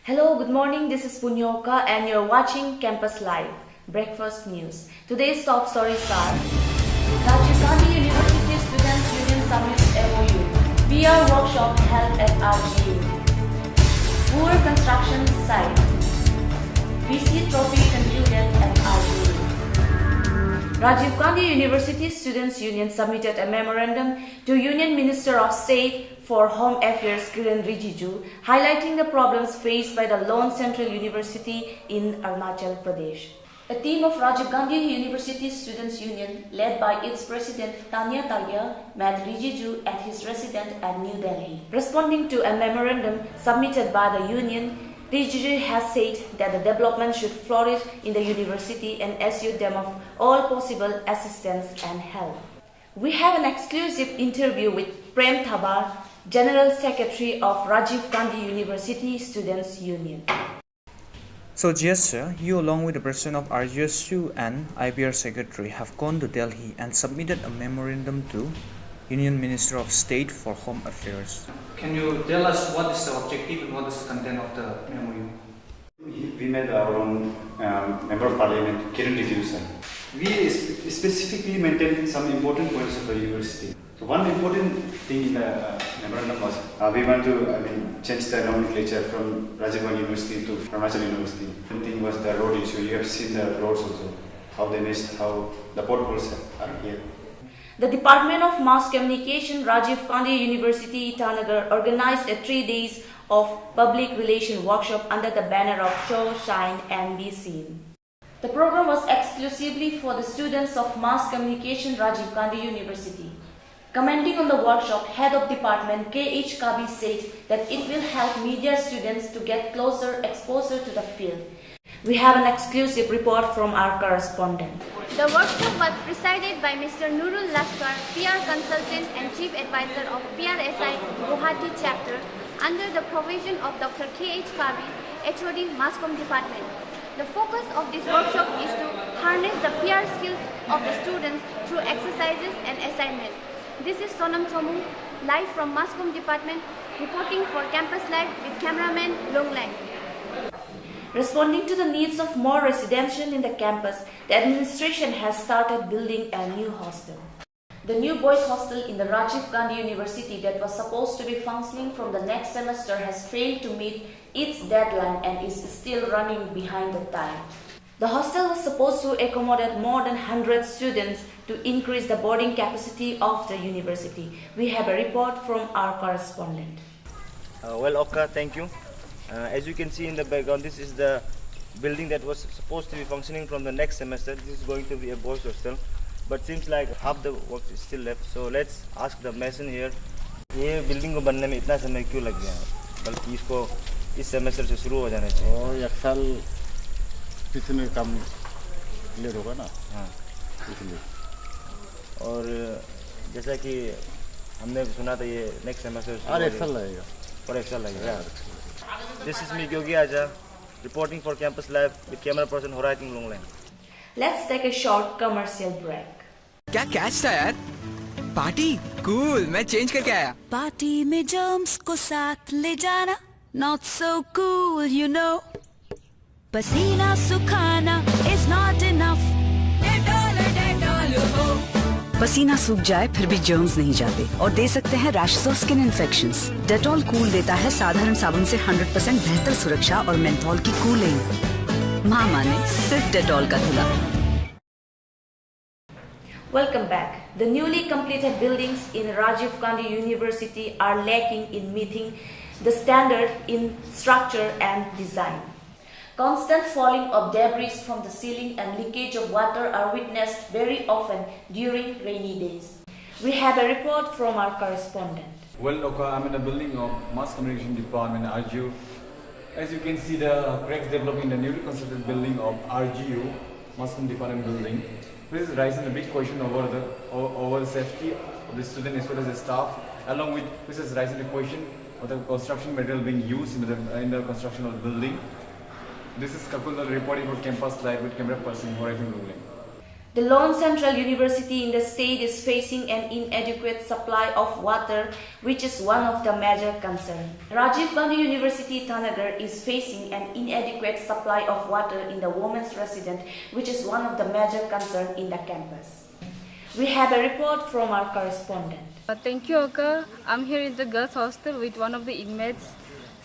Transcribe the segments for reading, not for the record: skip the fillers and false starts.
Hello, good morning. This is Punyoka and you're watching Campus Live, Breakfast News. Today's top stories are Rajiv Gandhi University Students Union Summit MOU, PR workshop held at RGU, Poor construction site, VC trophy concluded at RGU. Rajiv Gandhi University Students Union submitted a memorandum to Union Minister of State for Home Affairs Kiren Rijiju, highlighting the problems faced by the lone central university in Arunachal Pradesh. A team of Rajiv Gandhi University Students Union, led by its president Tanya Talia, met Rijiju at his residence at New Delhi. Responding to a memorandum submitted by the union, Rijiju has said that the development should flourish in the university and assured them of all possible assistance and help. We have an exclusive interview with Prem Thabar, General Secretary of Rajiv Gandhi University Students Union. So yes sir, you along with the president of RGSU and IPR Secretary have gone to Delhi and submitted a memorandum to Union Minister of State for Home Affairs. Can you tell us what is the objective and what is the content of the MOU? We met our own Member of Parliament, Kiren Rijiju sir. We specifically maintained some important points of the university. So one important thing in the memorandum was we want to change the nomenclature from Rajiv Gandhi University to Arunachal University. One thing was the road issue. You have seen the roads also, how they missed, how the potholes are here. The Department of Mass Communication, Rajiv Gandhi University, Itanagar organized a 3 days of public relation workshop under the banner of Show, Shine and Be Seen. The program was exclusively for the students of Mass Communication, Rajiv Gandhi University. Commenting on the workshop, Head of Department K.H. Kabi said that it will help media students to get closer exposure to the field. We have an exclusive report from our correspondent. The workshop was presided by Mr. Nurul Lashkar, PR Consultant and Chief Advisor of PRSI Guwahati Chapter, under the provision of Dr. K.H. Kabi, HOD Masscom Department. The focus of this workshop is to harness the PR skills of the students through exercises and assignments. This is Sonam Chomu, live from Masscom Department, reporting for Campus Live with cameraman Long Lang. Responding to the needs of more residential in the campus, the administration has started building a new hostel. The new boys' hostel in the Rajiv Gandhi University that was supposed to be functioning from the next semester has failed to meet its deadline and is still running behind the time. The hostel was supposed to accommodate more than 100 students to increase the boarding capacity of the university. We have a report from our correspondent. Oka, thank you. As you can see in the background, this is the building that was supposed to be functioning from the next semester. This is going to be a boys' hostel, but seems like half the work is still left. So let's ask the mason here. ये building को बनने में इतना समय क्यों लग गया है? बल्कि इसको इस सेमेस्टर से शुरू हो जाना चाहिए। और एक साल इसमें काम लेट होगा ना? हाँ, इसलिए। और जैसा कि हमने सुना था ये नेक्स्ट सेमेस्टर और एक साल लगेगा। और एक साल लगेगा। This is me, Gyogi Aja, reporting for Campus Live with camera person Horating Longlang. Let's take a short commercial break. क्या कैच था यार? पार्टी कूल, मैं चेंज करके आया। पार्टी में जर्म्स को साथ ले जाना, not so cool, you know. पसीना सुखाना is not enough. पसीना सूख जाए फिर भी जर्म्स नहीं जाते और दे सकते हैं रैशेस और स्किन इन्फेक्शंस। डेटॉल कूल देता है साधारण साबुन से 100% बेहतर सुरक्षा और मेंथॉल की कूलिंग। मामा ने सिर्फ डेटॉल का धुला। Welcome back. The newly completed buildings in Rajiv Gandhi University are lacking in meeting the standard in structure and design. Constant falling of debris from the ceiling and leakage of water are witnessed very often during rainy days. We have a report from our correspondent. Well, Oka, I'm in the building of Mass Communication Department, RGU. As you can see, the cracks developing in the newly constructed building of RGU, Mass Communication Department building. This is raising a big question over the safety of the student as well as the staff, along with this is raising the question of the construction material being used in the construction of the building. This is Kakul reporting for Campus Live with camera person Horizon Ruling. The lone central university in the state is facing an inadequate supply of water, which is one of the major concerns. Rajiv Gandhi University, Itanagar is facing an inadequate supply of water in the women's residence, which is one of the major concerns in the campus. We have a report from our correspondent. Thank you, Oka. I'm here in the girls' hostel with one of the inmates.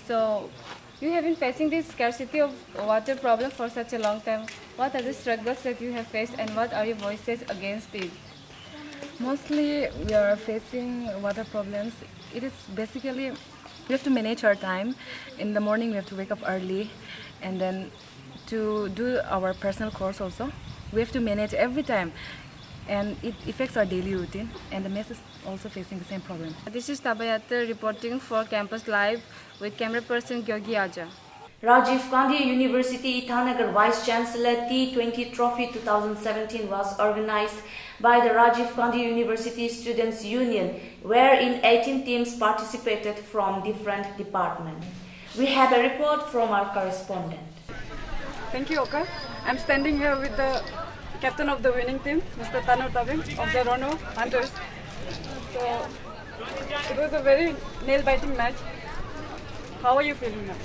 So, you have been facing this scarcity of water problem for such a long time. What are the struggles that you have faced and what are your voices against it? Mostly we are facing water problems. It is basically, we have to manage our time. In the morning we have to wake up early, and then to do our personal course also. We have to manage every time, and it affects our daily routine, and the mess is also facing the same problem. This is Tabayata reporting for Campus Live with camera person Gyogi Aja. Rajiv Gandhi University, Itanagar Vice Chancellor T20 Trophy 2017 was organized by the Rajiv Gandhi University Students Union, wherein 18 teams participated from different departments. We have a report from our correspondent. Thank you, Oka. I'm standing here with the captain of the winning team, Mr. Tanur Tabing of the Rono Hunters. So, it was a very nail-biting match. How are you feeling now?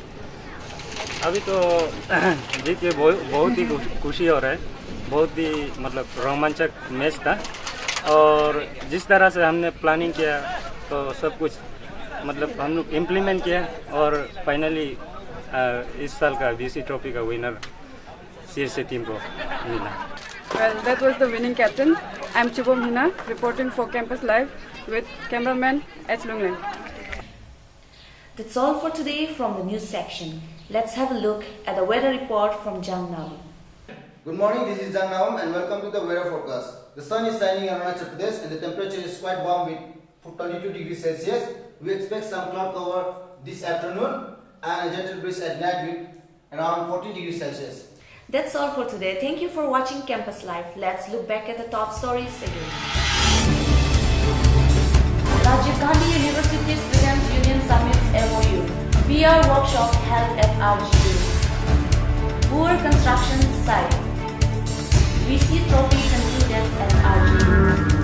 अभी तो जीत के बहुत ही खुशी हो रहा है, बहुत ही मतलब रोमांचक मैच था और जिस तरह से हमने प्लानिंग किया तो सब कुछ मतलब हम लोग इम्प्लीमेंट किया और फाइनली इस साल का बीसी ट्रॉफी का विनर सीएसए टीम को मिला. Well, that was the winning captain. I'm Chubom Hina reporting for Campus Live with cameraman H. Lunglen. That's all for today from the news section. Let's have a look at the weather report from Jang Nawam. Good morning, this is Jang Nawam and welcome to the weather forecast. The sun is shining on Arunachal Pradesh and the temperature is quite warm with 22 degrees Celsius. We expect some cloud cover this afternoon and a gentle breeze at night with around 14 degrees Celsius. That's all for today. Thank you for watching Campus Live. Let's look back at the top stories again. Rajiv Gandhi University Students Union Summits MOU. PR workshop held at RGU. Poor construction site. VC trophy concluded at RGU.